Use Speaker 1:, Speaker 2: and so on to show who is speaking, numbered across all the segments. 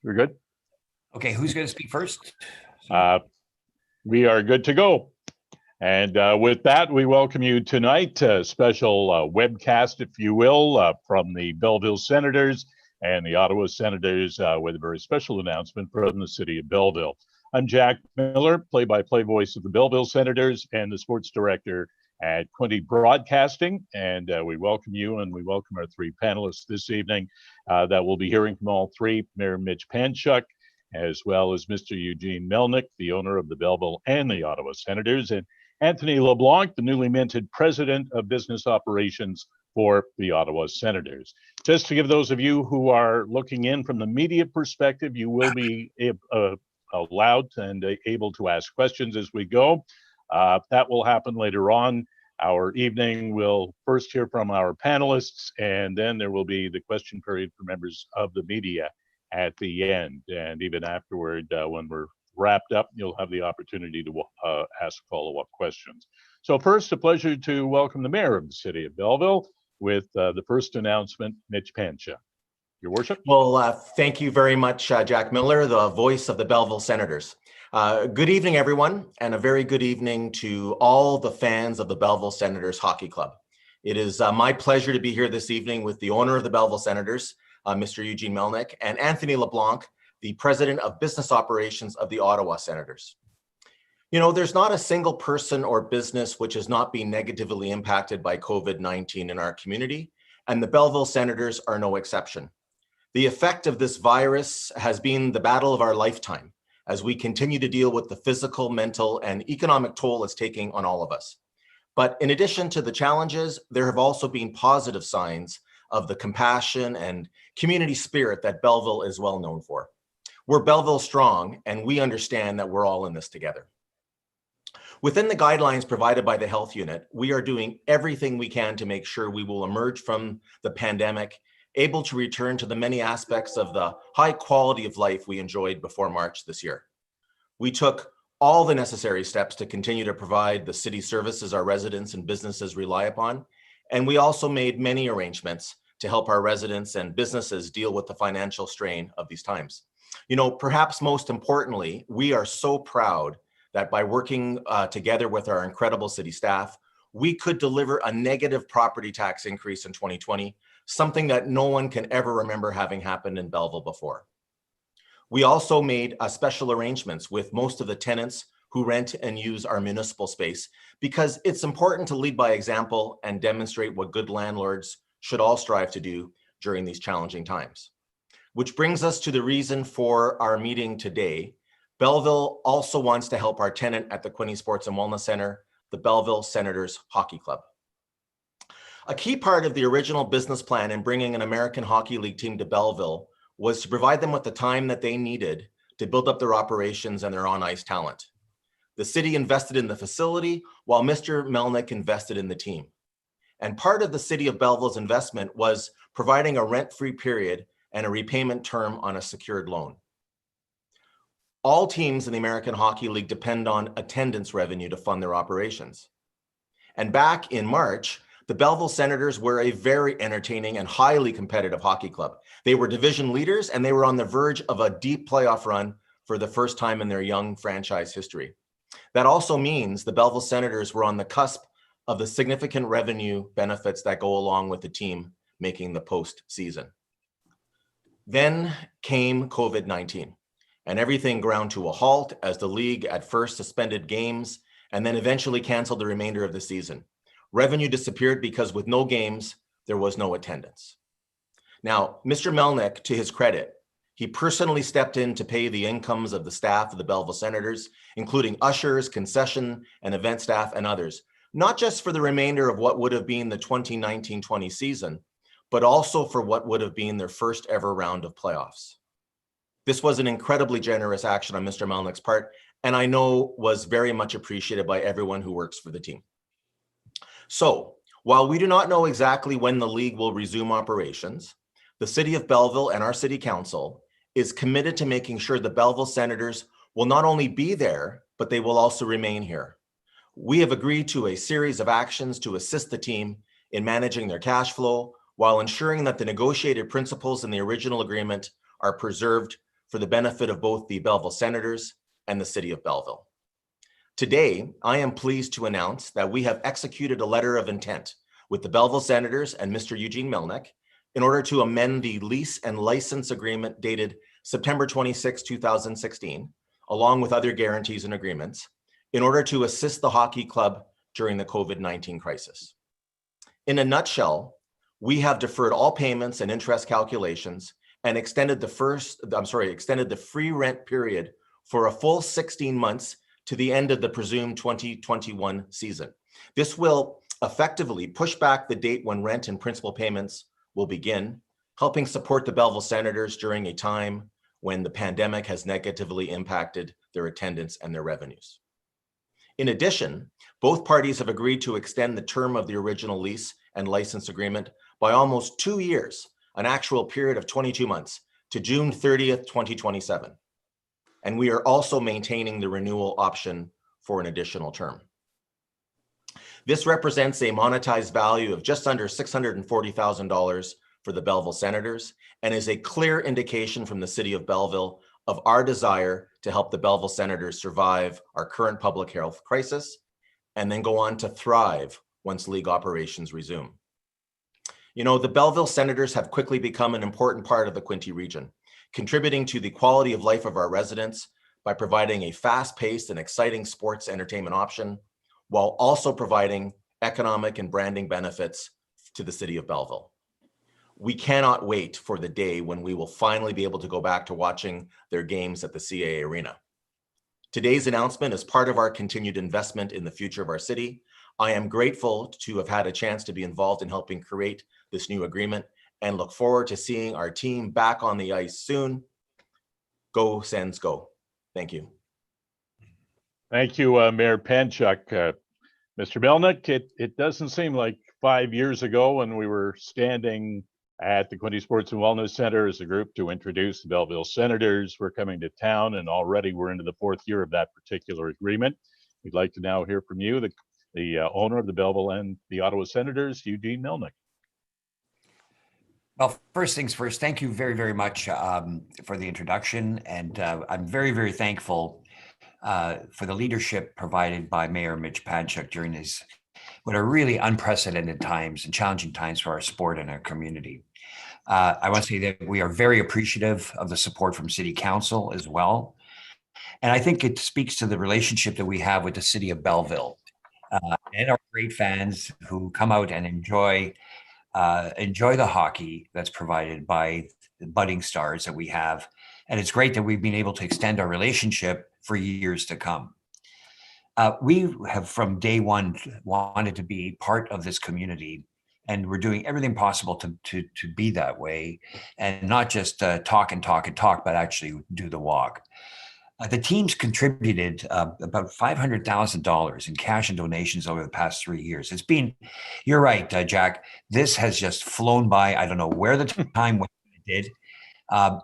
Speaker 1: We're good?
Speaker 2: Okay, who's going to speak first?
Speaker 1: We are good to go. And with that, we welcome you tonight, a special webcast, if you will, from the Belleville Senators and the Ottawa Senators with a very special announcement from the city of Belleville. I'm Jack Miller, play-by-play voice of the Belleville Senators and the sports director at Quinte Broadcasting. And we welcome you, and we welcome our three panelists this evening that we'll be hearing from all three: Mayor Mitch Panchuk, as well as Mr. Eugene Melnyk, the owner of the Belleville and the Ottawa Senators, and Anthony LeBlanc, the newly minted president of business operations for the Ottawa Senators. Just to give those of you who are looking in from the media perspective, you will be allowed and able to ask questions as we go. That will happen later on. Our evening will first hear from our panelists, and then there will be the question period for members of the media at the end. And even afterward, when we're wrapped up, you'll have the opportunity to ask follow-up questions. So first, a pleasure to welcome the mayor of the city of Belleville with the first announcement, Mitch Panchuk. Your worship.
Speaker 3: Well, thank you very much, Jack Miller, the voice of the Belleville Senators. Good evening, everyone, and a very good evening to all the fans of the Belleville Senators Hockey Club. It is my pleasure to be here this evening with the owner of the Belleville Senators, Mr. Eugene Melnyk, and Anthony LeBlanc, the president of business operations of the Ottawa Senators. You know, there's not a single person or business which has not been negatively impacted by COVID-19 in our community, and the Belleville Senators are no exception. The effect of this virus has been the battle of our lifetime as we continue to deal with the physical, mental, and economic toll it's taking on all of us. But in addition to the challenges, there have also been positive signs of the compassion and community spirit that Belleville is well known for. We're Belleville strong, and we understand that we're all in this together. Within the guidelines provided by the health unit, we are doing everything we can to make sure we will emerge from the pandemic able to return to the many aspects of the high quality of life we enjoyed before March this year. We took all the necessary steps to continue to provide the city services our residents and businesses rely upon, and we also made many arrangements to help our residents and businesses deal with the financial strain of these times. You know, perhaps most importantly, we are so proud that by working together with our incredible city staff, we could deliver a negative property tax increase in 2020, something that no one can ever remember having happened in Belleville before. We also made special arrangements with most of the tenants who rent and use our municipal space, because it's important to lead by example and demonstrate what good landlords should all strive to do during these challenging times. Which brings us to the reason for our meeting today. Belleville also wants to help our tenant at the Quinte Sports and Wellness Center, the Belleville Senators Hockey Club. A key part of the original business plan in bringing an American Hockey League team to Belleville was to provide them with the time that they needed to build up their operations and their on-ice talent. The city invested in the facility while Mr. Melnyk invested in the team. And part of the city of Belleville's investment was providing a rent-free period and a repayment term on a secured loan. All teams in the American Hockey League depend on attendance revenue to fund their operations. And back in March, the Belleville Senators were a very entertaining and highly competitive hockey club. They were division leaders, and they were on the verge of a deep playoff run for the first time in their young franchise history. That also means the Belleville Senators were on the cusp of the significant revenue benefits that go along with the team making the postseason. Then came COVID-19, and everything ground to a halt as the league at first suspended games and then eventually canceled the remainder of the season. Revenue disappeared because with no games, there was no attendance. Now, Mr. Melnyk, to his credit, he personally stepped in to pay the incomes of the staff of the Belleville Senators, including ushers, concession, and event staff, and others, not just for the remainder of what would have been the 2019-20 season, but also for what would have been their first ever round of playoffs. This was an incredibly generous action on Mr. Melnyk's part, and I know was very much appreciated by everyone who works for the team. So, while we do not know exactly when the league will resume operations, the City of Belleville and our City Council is committed to making sure the Belleville Senators will not only be there, but they will also remain here. We have agreed to a series of actions to assist the team in managing their cash flow while ensuring that the negotiated principles in the original agreement are preserved for the benefit of both the Belleville Senators and the City of Belleville. Today, I am pleased to announce that we have executed a letter of intent with the Belleville Senators and Mr. Eugene Melnyk in order to amend the lease and license agreement dated September 26, 2016, along with other guarantees and agreements, in order to assist the hockey club during the COVID-19 crisis. In a nutshell, we have deferred all payments and interest calculations and extended the free rent period for a full 16 months to the end of the presumed 2021 season. This will effectively push back the date when rent and principal payments will begin, helping support the Belleville Senators during a time when the pandemic has negatively impacted their attendance and their revenues. In addition, both parties have agreed to extend the term of the original lease and license agreement by almost 2 years, an actual period of 22 months, to June 30th, 2027. And we are also maintaining the renewal option for an additional term. This represents a monetized value of just under $640,000 for the Belleville Senators and is a clear indication from the City of Belleville of our desire to help the Belleville Senators survive our current public health crisis and then go on to thrive once league operations resume. You know, the Belleville Senators have quickly become an important part of the Quinte region, contributing to the quality of life of our residents by providing a fast-paced and exciting sports entertainment option, while also providing economic and branding benefits to the City of Belleville. We cannot wait for the day when we will finally be able to go back to watching their games at the CAA Arena. Today's announcement is part of our continued investment in the future of our city. I am grateful to have had a chance to be involved in helping create this new agreement and look forward to seeing our team back on the ice soon. Go Sens, go. Thank you.
Speaker 1: Thank you, Mayor Panchuk. Mr. Melnyk, it doesn't seem like 5 years ago when we were standing at the Quinte Sports and Wellness Center as a group to introduce the Belleville Senators. We're coming to town, and already we're into the 4th year of that particular agreement. We'd like to now hear from you, the owner of the Belleville and the Ottawa Senators, Eugene Melnyk.
Speaker 2: Well, first things first, thank you very, very much for the introduction. And I'm very, very thankful for the leadership provided by Mayor Mitch Panchuk during these what are really unprecedented times and challenging times for our sport and our community. I want to say that we are very appreciative of the support from City Council as well. And I think it speaks to the relationship that we have with the City of Belleville and our great fans who come out and enjoy the hockey that's provided by the budding stars that we have. And it's great that we've been able to extend our relationship for years to come. We have from day one wanted to be part of this community, and we're doing everything possible to be that way and not just talk, but actually do the walk. The teams contributed about $500,000 in cash and donations over the past 3 years. It's been, you're right, Jack, this has just flown by. I don't know where the time went, it did. Via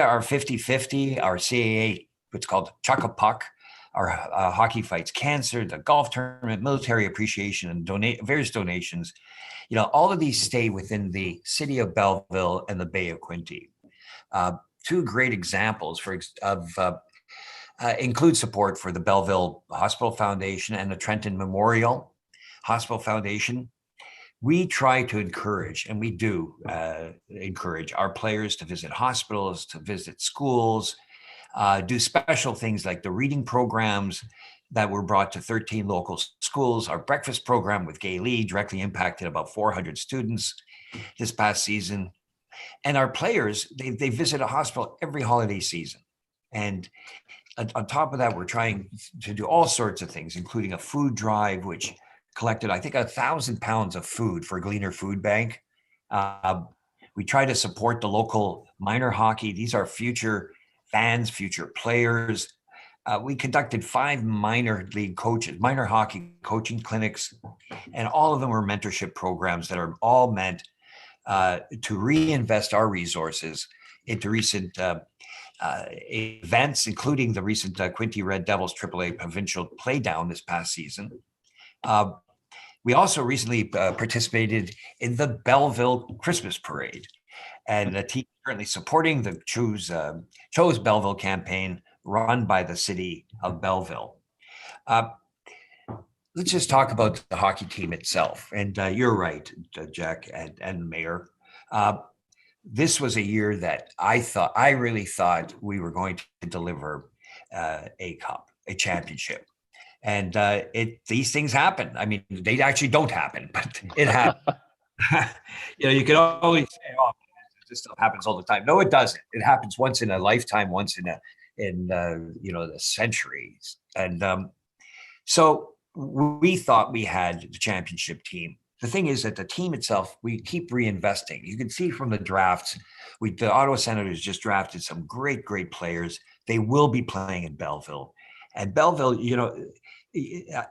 Speaker 2: our 50-50, our CAA, what's called Chuck a Puck, our hockey fights cancer, the golf tournament, military appreciation, and various donations, all of these stay within the City of Belleville and the Bay of Quinte. Two great examples include support for the Belleville Hospital Foundation and the Trenton Memorial Hospital Foundation. We try to encourage, and we do encourage our players to visit hospitals, to visit schools, do special things like the reading programs that were brought to 13 local schools. Our breakfast program with Gay Lee directly impacted about 400 students this past season. And our players, they visit a hospital every holiday season. And on top of that, we're trying to do all sorts of things, including a food drive, which collected, I think, 1,000 pounds of food for Gleaner Food Bank. We try to support the local minor hockey. These are future fans, future players. We conducted 5 minor hockey coaching clinics, and all of them were mentorship programs that are all meant to reinvest our resources into recent events, including the recent Quinte Red Devils AAA provincial playdown this past season. We also recently participated in the Belleville Christmas Parade. And the team currently supporting the Choose Belleville campaign run by the city of Belleville. Let's just talk about the hockey team itself. And you're right, Jack and Mayor. This was a year that I really thought we were going to deliver a cup, a championship. And these things happen. I mean, they actually don't happen, but it happens. You can always say, "Oh, this stuff happens all the time." No, it doesn't. It happens once in a lifetime, once in the centuries. And so we thought we had the championship team. The thing is that the team itself, we keep reinvesting. You can see from the drafts, the Ottawa Senators just drafted some great players. They will be playing in Belleville. And Belleville,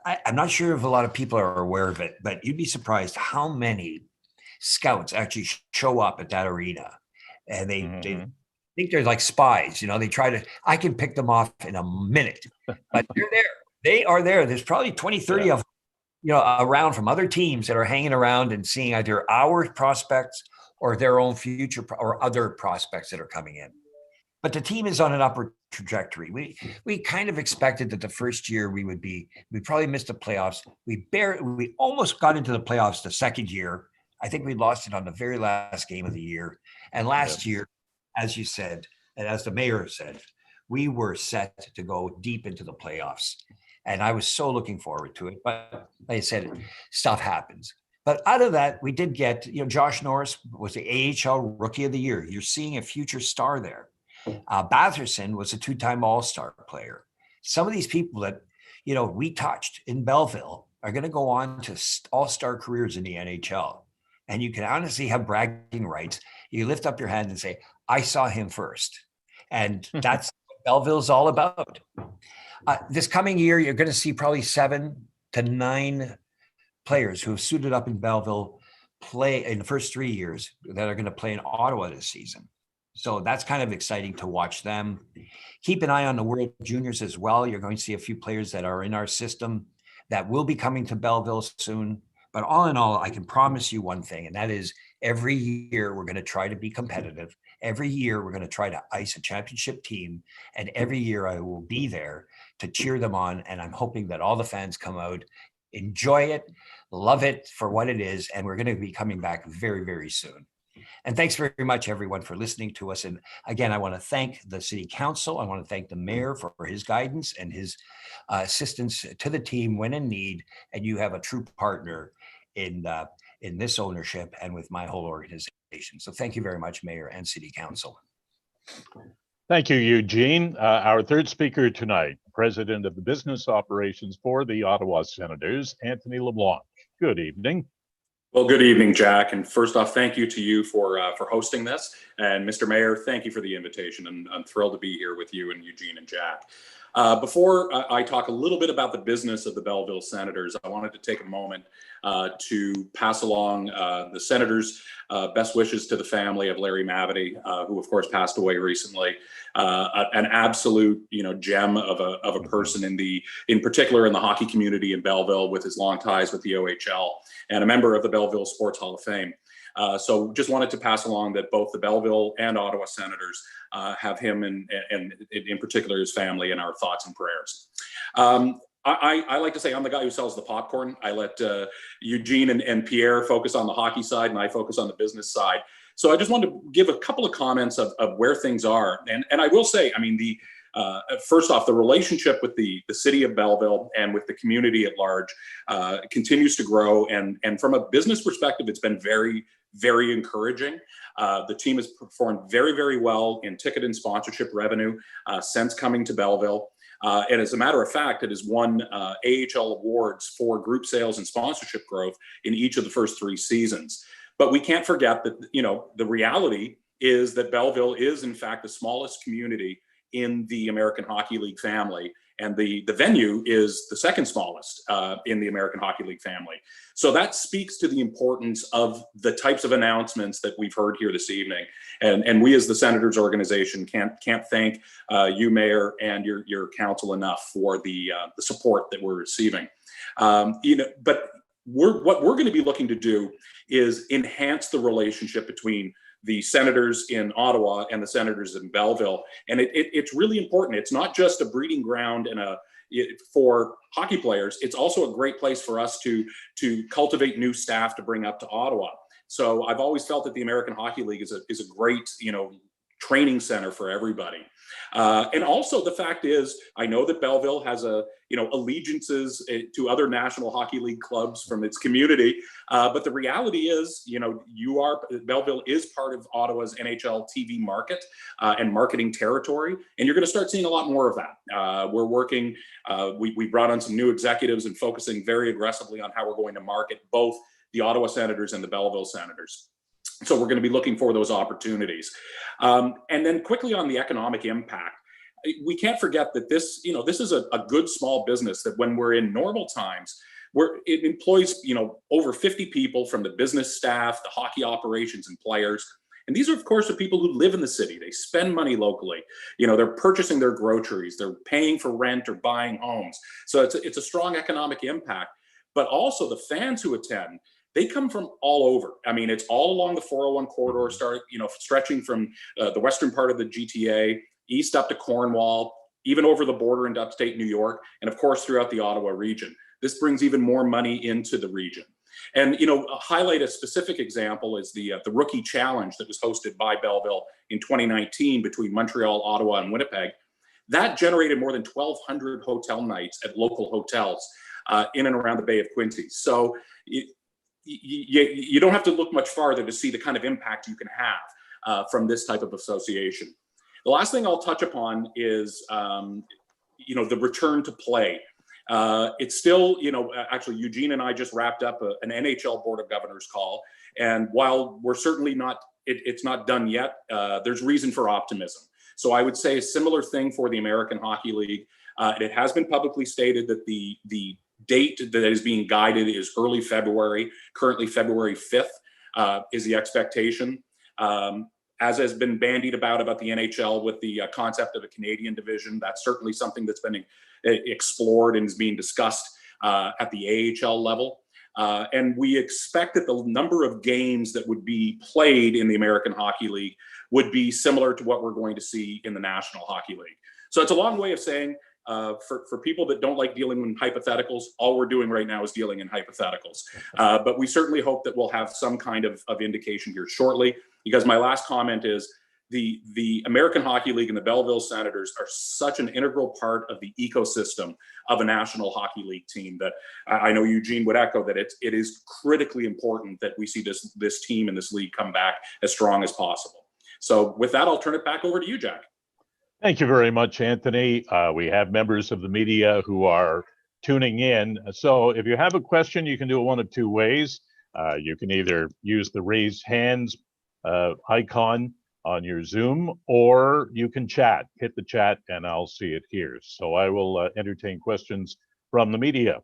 Speaker 2: I'm not sure if a lot of people are aware of it, but you'd be surprised how many scouts actually show up at that arena. And they think they're like spies. I can pick them off in a minute, but they're there. They are there. There's probably 20, 30 of them, around from other teams that are hanging around and seeing either our prospects or their own future or other prospects that are coming in. But the team is on an upward trajectory. We kind of expected that the first year we probably missed the playoffs. We almost got into the playoffs the second year. I think we lost it on the very last game of the year. And last year, as you said, and as the mayor said, we were set to go deep into the playoffs. And I was so looking forward to it. But like I said, stuff happens. But out of that, we did get, Josh Norris was the AHL Rookie of the Year. You're seeing a future star there. Batherson was a 2-time All-Star player. Some of these people that, we touched in Belleville are going to go on to all-star careers in the NHL. And you can honestly have bragging rights. You lift up your hand and say, I saw him first. And that's what Belleville's all about. This coming year, you're going to see probably 7 to 9 players who have suited up in Belleville play in the first 3 years that are going to play in Ottawa this season. So that's kind of exciting to watch them. Keep an eye on the World Juniors as well. You're going to see a few players that are in our system that will be coming to Belleville soon. But all in all, I can promise you one thing, and that is every year we're going to try to be competitive. Every year we're going to try to ice a championship team. And every year I will be there to cheer them on. And I'm hoping that all the fans come out, enjoy it, love it for what it is. And we're going to be coming back very, very soon. And thanks very much, everyone, for listening to us. And again, I want to thank the City Council. I want to thank the Mayor for his guidance and his assistance to the team when in need. And you have a true partner in this ownership and with my whole organization. So thank you very much, Mayor and City Council.
Speaker 1: Thank you, Eugene. Our third speaker tonight, President of the Business Operations for the Ottawa Senators, Anthony LeBlanc. Good evening.
Speaker 4: Well, good evening, Jack. And first off, thank you to you for hosting this. And Mr. Mayor, thank you for the invitation. And I'm thrilled to be here with you and Eugene and Jack. Before I talk a little bit about the business of the Belleville Senators, I wanted to take a moment to pass along the Senators' best wishes to the family of Larry Mavety, who of course passed away recently. An absolute, gem of a person in particular in the hockey community in Belleville, with his long ties with the OHL, and a member of the Belleville Sports Hall of Fame. So just wanted to pass along that both the Belleville and Ottawa Senators have him and in particular his family in our thoughts and prayers. I like to say I'm the guy who sells the popcorn. I let Eugene and Pierre focus on the hockey side, and I focus on the business side. So I just wanted to give a couple of comments of where things are. And I will say, first off, the relationship with the city of Belleville and with the community at large continues to grow. And from a business perspective, it's been very, very encouraging. The team has performed very, very well in ticket and sponsorship revenue since coming to Belleville. And as a matter of fact, it has won AHL awards for group sales and sponsorship growth in each of the first 3 seasons. But we can't forget that, the reality is that Belleville is, in fact, the smallest community in the American Hockey League family. And the venue is the second smallest in the American Hockey League family. So that speaks to the importance of the types of announcements that we've heard here this evening. And we as the Senators organization can't thank you, Mayor, and your council enough for the support that we're receiving. But what we're going to be looking to do is enhance the relationship between the Senators in Ottawa and the Senators in Belleville. And it's really important. It's not just a breeding ground and for hockey players. It's also a great place for us to cultivate new staff to bring up to Ottawa. So I've always felt that the American Hockey League is a great, training center for everybody. And also the fact is, I know that Belleville has allegiances to other National Hockey League clubs from its community. But the reality is, Belleville is part of Ottawa's NHL TV market and marketing territory. And you're going to start seeing a lot more of that. We're working, we brought on some new executives and focusing very aggressively on how we're going to market both the Ottawa Senators and the Belleville Senators. So we're going to be looking for those opportunities. And then quickly on the economic impact, we can't forget that this is a good small business that when we're in normal times, it employs, over 50 people from the business staff, the hockey operations and players. And these are, of course, the people who live in the city. They spend money locally. They're purchasing their groceries. They're paying for rent or buying homes. So it's a strong economic impact. But also the fans who attend, they come from all over. I mean, it's all along the 401 corridor, stretching from the western part of the GTA, east up to Cornwall, even over the border into upstate New York, and of course throughout the Ottawa region. This brings even more money into the region. And highlight a specific example is the Rookie Challenge that was hosted by Belleville in 2019 between Montreal, Ottawa, and Winnipeg. That generated more than 1,200 hotel nights at local hotels in and around the Bay of Quinte. So you don't have to look much farther to see the kind of impact you can have from this type of association. The last thing I'll touch upon is, the return to play. It's still, actually Eugene and I just wrapped up an NHL Board of Governors call. And while we're certainly not, it's not done yet, there's reason for optimism. So I would say a similar thing for the American Hockey League. It has been publicly stated that the date that is being guided is early February. Currently February 5th is the expectation. As has been bandied about the NHL with the concept of a Canadian division, that's certainly something that's been explored and is being discussed at the AHL level. And we expect that the number of games that would be played in the American Hockey League would be similar to what we're going to see in the National Hockey League. So it's a long way of saying, for people that don't like dealing in hypotheticals, all we're doing right now is dealing in hypotheticals. But we certainly hope that we'll have some kind of indication here shortly, because my last comment is the American Hockey League and the Belleville Senators are such an integral part of the ecosystem of a National Hockey League team that I know Eugene would echo that it is critically important that we see this team and this league come back as strong as possible. So with that, I'll turn it back over to you, Jack.
Speaker 1: Thank you very much, Anthony. We have members of the media who are tuning in. So if you have a question, you can do it one of two ways. You can either use the raise hands icon on your Zoom, or you can chat. Hit the chat and I'll see it here. So I will entertain questions from the media.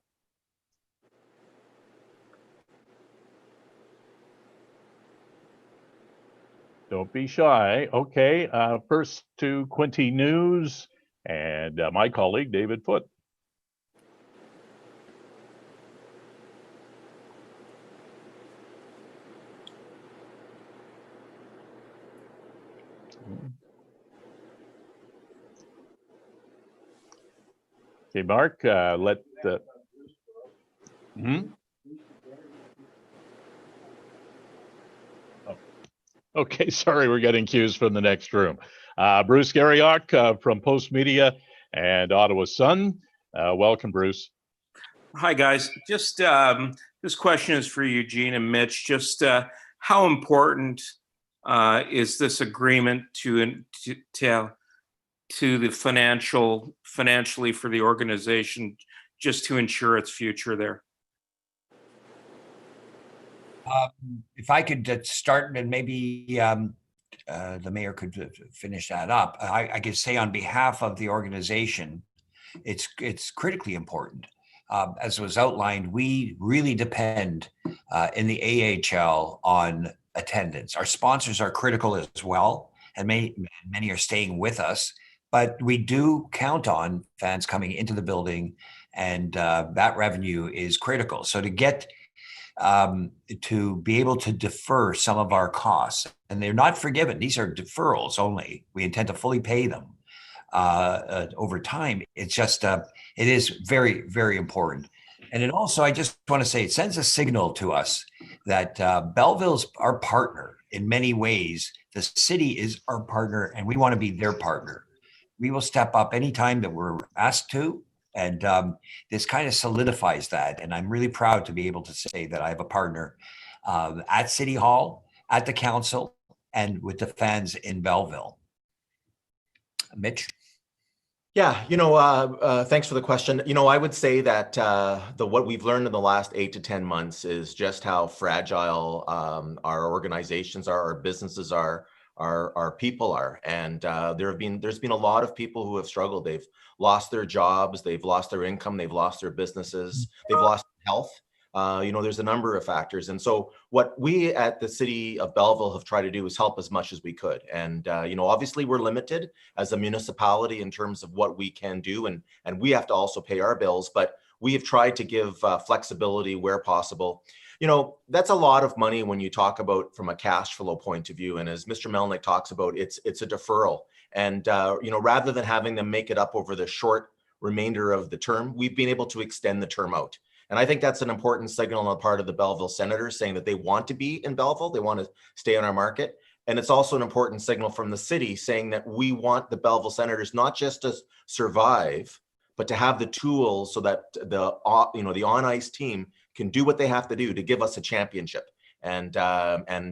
Speaker 1: Don't be shy. Okay, first to Quinte News and my colleague, David Foote. Okay, Mark, let the... Okay, sorry, we're getting cues from the next room. Bruce Garriock from Post Media and Ottawa Sun. Welcome, Bruce.
Speaker 5: Hi, guys. Just this question is for Eugene and Mitch. Just how important is this agreement to the financially for the organization, just to ensure its future there?
Speaker 2: If I could start, and maybe the mayor could finish that up. I could say on behalf of the organization, it's critically important. As was outlined, we really depend in the AHL on attendance. Our sponsors are critical as well, and many are staying with us. But we do count on fans coming into the building, and that revenue is critical. So to get to be able to defer some of our costs. And they're not forgiven. These are deferrals only. We intend to fully pay them over time. It's just, it is very, very important. And it also, I just want to say, it sends a signal to us that Belleville's our partner in many ways. The city is our partner, and we want to be their partner. We will step up anytime that we're asked to. And this kind of solidifies that. And I'm really proud to be able to say that I have a partner at City Hall, at the council, and with the fans in Belleville. Mitch?
Speaker 3: Yeah, thanks for the question. I would say that what we've learned in the last 8 to 10 months is just how fragile our organizations are, our businesses are, our people are, and there's been a lot of people who have struggled. They've lost their jobs, they've lost their income, they've lost their businesses, they've lost health. There's a number of factors. And so what we at the city of Belleville have tried to do is help as much as we could. And, obviously we're limited as a municipality in terms of what we can do. And we have to also pay our bills, but we have tried to give flexibility where possible. That's a lot of money when you talk about from a cash flow point of view. And as Mr. Melnick talks about, it's a deferral. And, rather than having them make it up over the short remainder of the term, we've been able to extend the term out. And I think that's an important signal on the part of the Belleville Senators saying that they want to be in Belleville, they want to stay on our market. And it's also an important signal from the city saying that we want the Belleville Senators not just to survive, but to have the tools so that the on-ice team can do what they have to do to give us a championship. And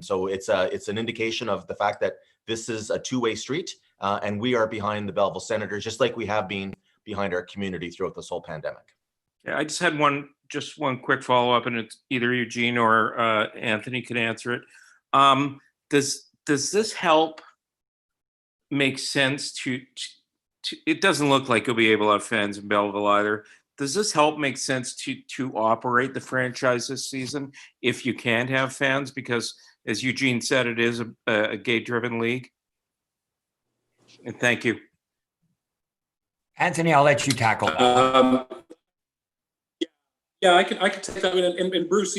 Speaker 3: so it's an indication of the fact that this is a two-way street, and we are behind the Belleville Senators, just like we have been behind our community throughout this whole pandemic.
Speaker 5: Yeah, I just had one quick follow-up, and it's either Eugene or Anthony could answer it. Does this help make sense to it doesn't look like you'll be able to have fans in Belleville either. Does this help make sense to operate the franchise this season if you can't have fans? Because as Eugene said, it is a gate-driven league. And thank you.
Speaker 2: Anthony, I'll let you tackle that.
Speaker 4: Yeah, I can take that. And Bruce,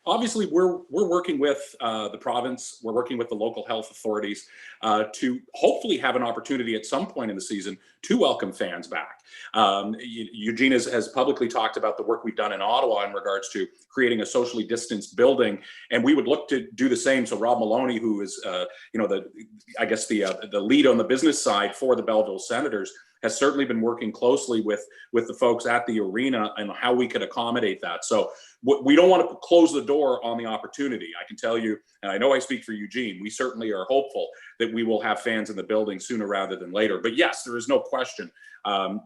Speaker 4: obviously we're working with the province, we're working with the local health authorities to hopefully have an opportunity at some point in the season to welcome fans back. Eugene has publicly talked about the work we've done in Ottawa in regards to creating a socially distanced building, and we would look to do the same. So Rob Maloney, who is the lead on the business side for the Belleville Senators, has certainly been working closely with the folks at the arena and how we could accommodate that. So we don't want to close the door on the opportunity. I can tell you, and I know I speak for Eugene, we certainly are hopeful that we will have fans in the building sooner rather than later. But yes, there is no question.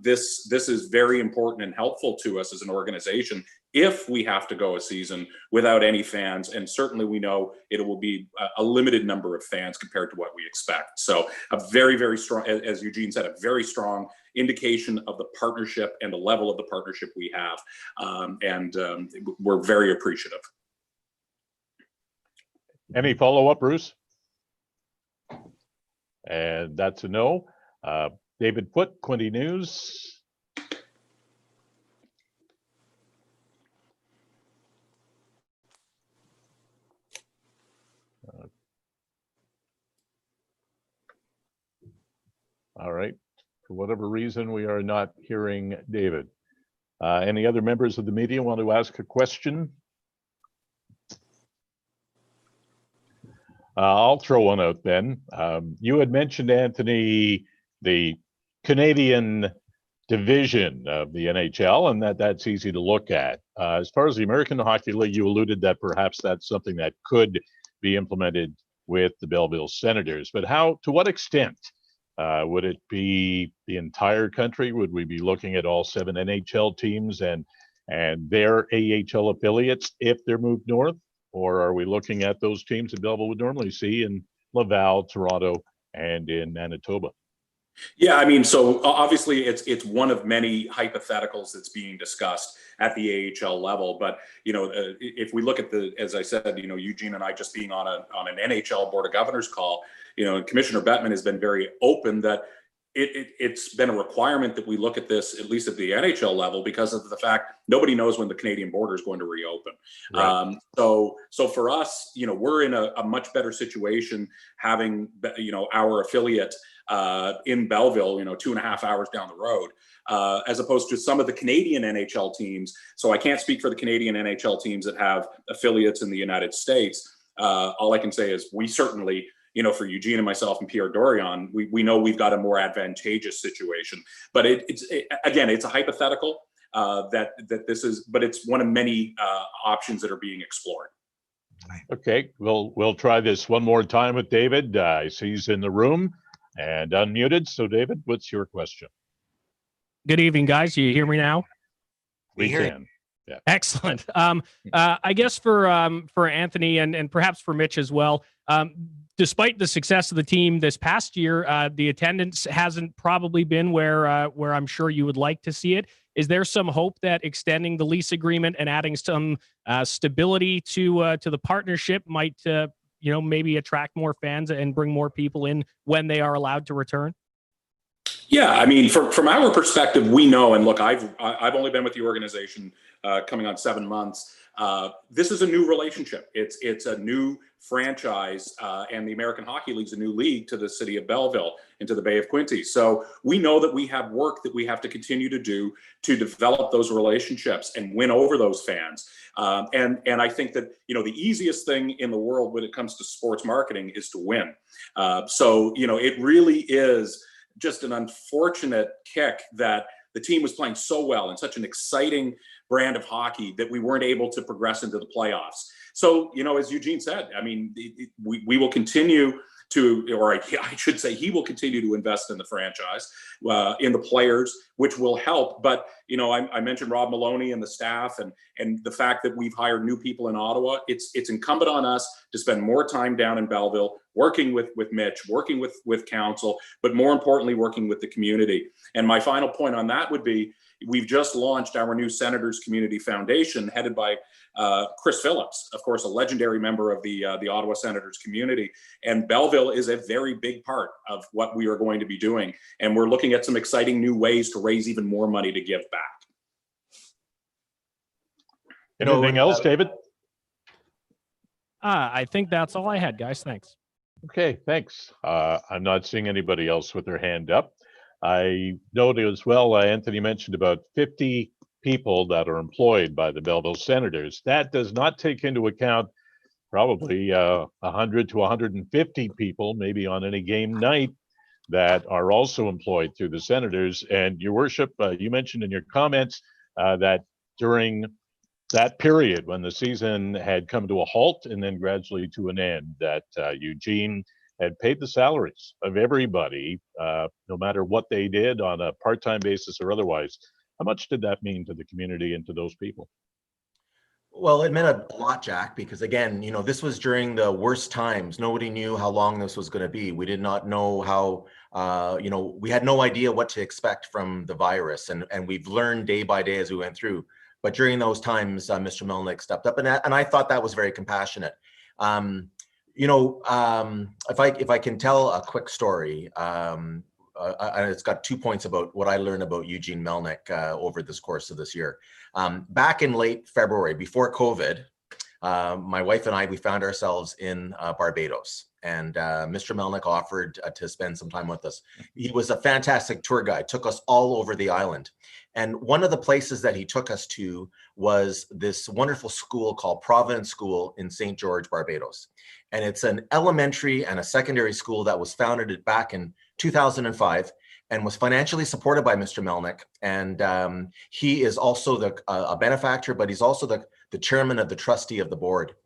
Speaker 4: This is very important and helpful to us as an organization if we have to go a season without any fans. And certainly we know it will be a limited number of fans compared to what we expect. So a very, very strong, as Eugene said, a very strong indication of the partnership and the level of the partnership we have. We're very appreciative.
Speaker 1: Any follow-up, Bruce? And that's a no. David Foote, Quinte News. All right. For whatever reason, we are not hearing David. Any other members of the media want to ask a question? I'll throw one out then. You had mentioned, Anthony, the Canadian division of the NHL, and that's easy to look at. As far as the American Hockey League, you alluded that perhaps that's something that could be implemented with the Belleville Senators. But to what extent? Would it be the entire country? Would we be looking at all 7 NHL teams and their AHL affiliates if they're moved north? Or are we looking at those teams that Belleville would normally see in Laval, Toronto, and in Manitoba?
Speaker 4: Yeah, I mean, so obviously it's one of many hypotheticals that's being discussed at the AHL level. But, if we look at as I said, Eugene and I just being on an NHL Board of Governors call, Commissioner Bettman has been very open that it's been a requirement that we look at this, at least at the NHL level, because of the fact nobody knows when the Canadian border is going to reopen.
Speaker 1: Right.
Speaker 4: So for us, we're in a much better situation having, our affiliate in Belleville, 2.5 hours down the road, as opposed to some of the Canadian NHL teams. So I can't speak for the Canadian NHL teams that have affiliates in the United States. All I can say is we certainly, for Eugene and myself and Pierre Dorion, we know we've got a more advantageous situation. But it's a hypothetical that this is, but it's one of many options that are being explored.
Speaker 1: Okay, we'll try this one more time with David. I see he's in the room and unmuted. So David, what's your question?
Speaker 6: Good evening, guys. You hear me now?
Speaker 1: We
Speaker 2: hear you.
Speaker 1: can. Yeah.
Speaker 6: Excellent. I guess for Anthony and perhaps for Mitch as well, despite the success of the team this past year, the attendance hasn't probably been where I'm sure you would like to see it. Is there some hope that extending the lease agreement and adding some stability to the partnership might maybe attract more fans and bring more people in when they are allowed to return?
Speaker 4: Yeah, I mean, from our perspective, we know, and look, I've only been with the organization coming on 7 months. This is a new relationship. It's a new franchise, and the American Hockey League's a new league to the city of Belleville and to the Bay of Quinte. So we know that we have work that we have to continue to do to develop those relationships and win over those fans. And I think that the easiest thing in the world when it comes to sports marketing is to win. So it really is just an unfortunate kick that the team was playing so well in such an exciting brand of hockey that we weren't able to progress into the playoffs. So, as Eugene said, I mean, we will continue to, or I should say, he will continue to invest in the franchise, in the players, which will help. But, I mentioned Rob Maloney and the staff and the fact that we've hired new people in Ottawa. It's incumbent on us to spend more time down in Belleville, working with Mitch, working with council, but more importantly, working with the community. And my final point on that would be, we've just launched our new Senators Community Foundation, headed by Chris Phillips, of course, a legendary member of the Ottawa Senators community. And Belleville is a very big part of what we are going to be doing. And we're looking at some exciting new ways to raise even more money to give back.
Speaker 1: Anything else, David?
Speaker 6: I think that's all I had, guys. Thanks.
Speaker 1: Okay, thanks. I'm not seeing anybody else with their hand up. I noted as well, Anthony mentioned about 50 people that are employed by the Belleville Senators. That does not take into account probably 100 to 150 people, maybe on any game night, that are also employed through the Senators. And Your Worship, you mentioned in your comments that during that period when the season had come to a halt and then gradually to an end, that Eugene had paid the salaries of everybody, no matter what they did on a part-time basis or otherwise. How much did that mean to the community and to those people?
Speaker 3: Well, it meant a lot, Jack, because again, this was during the worst times. Nobody knew how long this was going to be. We did not know how, we had no idea what to expect from the virus. And we've learned day by day as we went through. But during those times, Mr. Melnyk stepped up, and I thought that was very compassionate. If I can tell a quick story, it's got 2 points about what I learned about Eugene Melnyk over this course of this year. Back in late February, before COVID, my wife and we found ourselves in Barbados, and Mr. Melnyk offered to spend some time with us. He was a fantastic tour guide, took us all over the island. And one of the places that he took us to was this wonderful school called Providence School in St. George, Barbados. And it's an elementary and a secondary school that was founded back in 2005 and was financially supported by Mr. Melnyk. And he is also a benefactor, but he's also the chairman of the trustee of the board.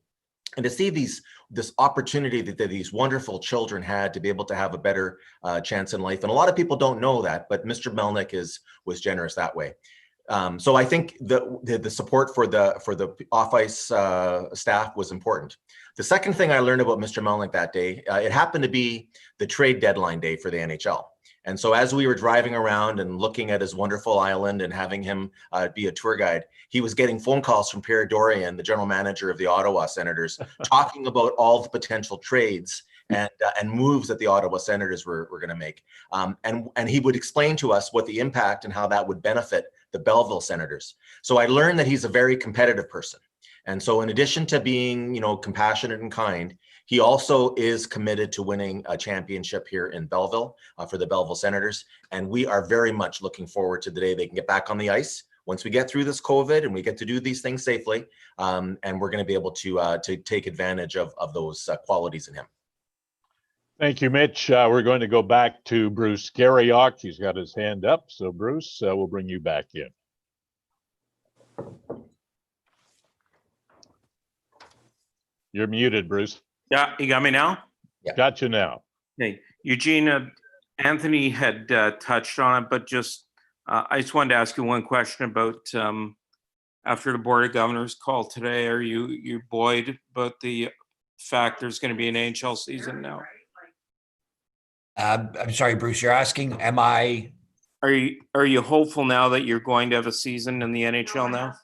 Speaker 3: And to see this opportunity that these wonderful children had to be able to have a better chance in life. And a lot of people don't know that, but Mr. Melnyk was generous that way. So I think the support for the off-ice staff was important. The second thing I learned about Mr. Melnyk that day, it happened to be the trade deadline day for the NHL. And so as we were driving around and looking at his wonderful island and having him be a tour guide, he was getting phone calls from Pierre Dorion, the general manager of the Ottawa Senators, talking about all the potential trades and moves that the Ottawa Senators were going to make. And he would explain to us what the impact and how that would benefit the Belleville Senators. So I learned that he's a very competitive person. And so in addition to being, compassionate and kind, he also is committed to winning a championship here in Belleville for the Belleville Senators. And we are very much looking forward to the day they can get back on the ice once we get through this COVID and we get to do these things safely. And we're going to be able to take advantage of those qualities in him.
Speaker 1: Thank you, Mitch. We're going to go back to Bruce Garriock. He's got his hand up. So Bruce, we'll bring you back in. You're muted, Bruce.
Speaker 5: Yeah, you got me now?
Speaker 3: Yeah.
Speaker 1: Got you now.
Speaker 5: Hey, Eugene, Anthony had touched on it, but just I just wanted to ask you one question about after the Board of Governors call today, are you buoyed about the fact there's going to be an NHL season now?
Speaker 2: I'm sorry, Bruce, you're asking, am I?
Speaker 5: Are you hopeful now that you're going to have a season in the NHL now?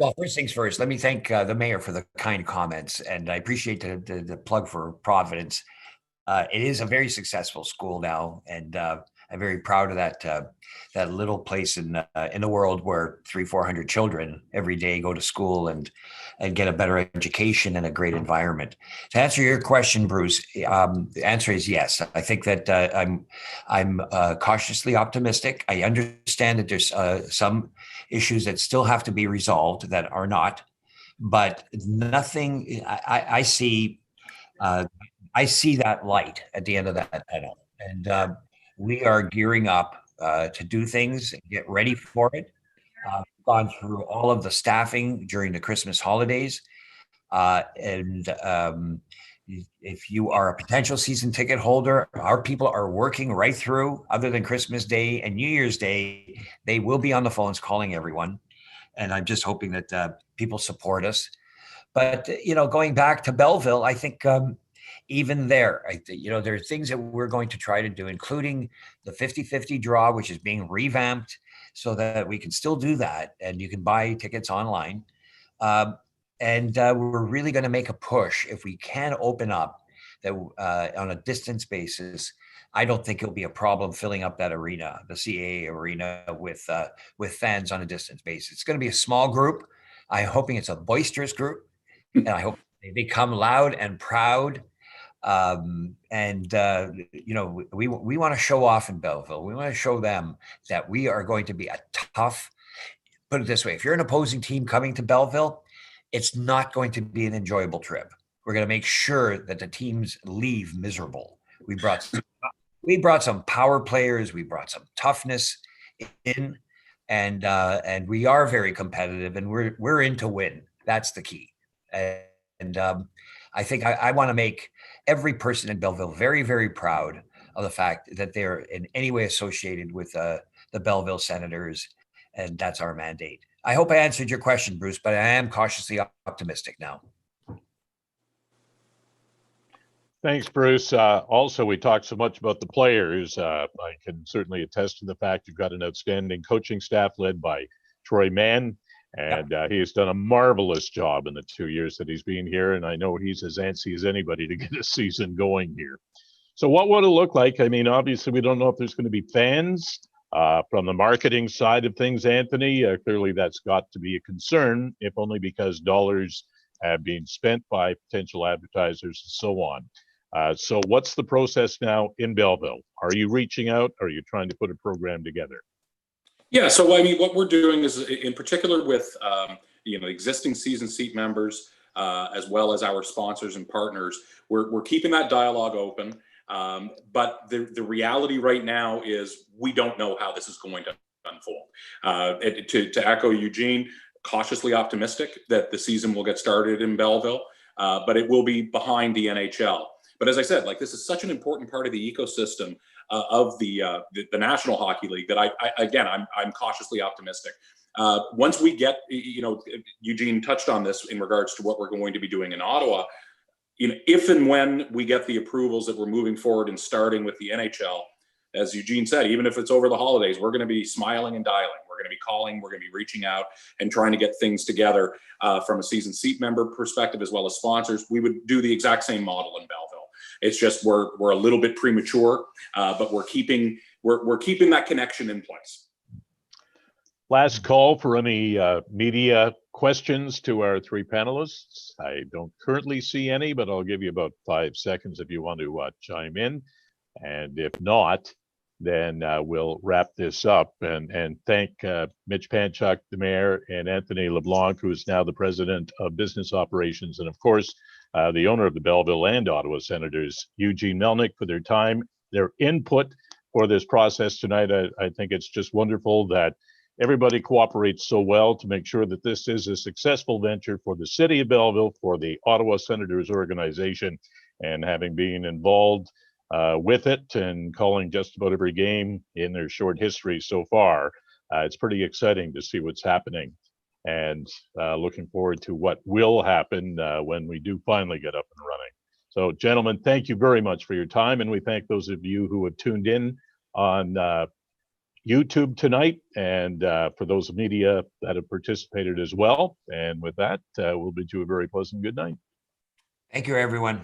Speaker 2: Well, first things first, let me thank the mayor for the kind comments, and I appreciate the plug for Providence. It is a very successful school now, and I'm very proud of that little place in the world where 300-400 children every day go to school and get a better education and a great environment. To answer your question, Bruce, the answer is yes. I think that I'm cautiously optimistic. I understand that there's some issues that still have to be resolved that are not, but nothing. I see that light at the end of that tunnel, and we are gearing up to do things and get ready for it. We've gone through all of the staffing during the Christmas holidays. And if you are a potential season ticket holder, our people are working right through, other than Christmas Day and New Year's Day. They will be on the phones calling everyone. And I'm just hoping that people support us. But, going back to Belleville, I think even there, there are things that we're going to try to do, including the 50-50 draw, which is being revamped so that we can still do that. And you can buy tickets online. And we're really going to make a push if we can open up that on a distance basis. I don't think it'll be a problem filling up that arena, the CAA arena, with fans on a distance basis. It's going to be a small group. I'm hoping it's a boisterous group, and I hope they become loud and proud. We want to show off in Belleville. We want to show them that we are going to be a tough. Put it this way: if you're an opposing team coming to Belleville, it's not going to be an enjoyable trip. We're going to make sure that the teams leave miserable. We brought some power players. We brought some toughness in, and we are very competitive, and we're in to win. That's the key. And I think I want to make every person in Belleville very, very proud of the fact that they're in any way associated with the Belleville Senators, and that's our mandate. I hope I answered your question, Bruce, but I am cautiously optimistic now.
Speaker 1: Thanks, Bruce. Also, we talked so much about the players. I can certainly attest to the fact you've got an outstanding coaching staff led by Troy Mann, and he has done a marvelous job in the 2 years that he's been here, and I know he's as antsy as anybody to get a season going here. So what would it look like? I mean, obviously, we don't know if there's going to be fans. From the marketing side of things, Anthony, clearly that's got to be a concern, if only because dollars have been spent by potential advertisers and so on. So what's the process now in Belleville? Are you reaching out? Are you trying to put a program together?
Speaker 4: Yeah, so I mean, what we're doing is, in particular with existing season seat members, as well as our sponsors and partners, we're keeping that dialogue open. But the reality right now is we don't know how this is going to unfold. To echo Eugene, cautiously optimistic that the season will get started in Belleville, but it will be behind the NHL. But as I said, this is such an important part of the ecosystem of the National Hockey League that I'm cautiously optimistic. Once we get, Eugene touched on this in regards to what we're going to be doing in Ottawa. If and when we get the approvals that we're moving forward and starting with the NHL, as Eugene said, even if it's over the holidays, we're going to be smiling and dialing. We're going to be calling, we're going to be reaching out and trying to get things together from a season seat member perspective, as well as sponsors. We would do the exact same model in Belleville. It's just we're a little bit premature, but we're keeping that connection in place.
Speaker 1: Last call for any media questions to our three panelists. I don't currently see any, but I'll give you about 5 seconds if you want to chime in. And if not, then we'll wrap this up and thank Mitch Panchuk, the mayor, and Anthony LeBlanc, who is now the president of business operations, and of course, the owner of the Belleville and Ottawa Senators, Eugene Melnick, for their time, their input for this process tonight. I think it's just wonderful that everybody cooperates so well to make sure that this is a successful venture for the city of Belleville, for the Ottawa Senators organization, and having been involved with it and calling just about every game in their short history so far. It's pretty exciting to see what's happening, and looking forward to what will happen when we do finally get up and running. So, gentlemen, thank you very much for your time, and we thank those of you who have tuned in on YouTube tonight, and for those media that have participated as well. And with that, we'll bid you a very pleasant good night.
Speaker 2: Thank you, everyone.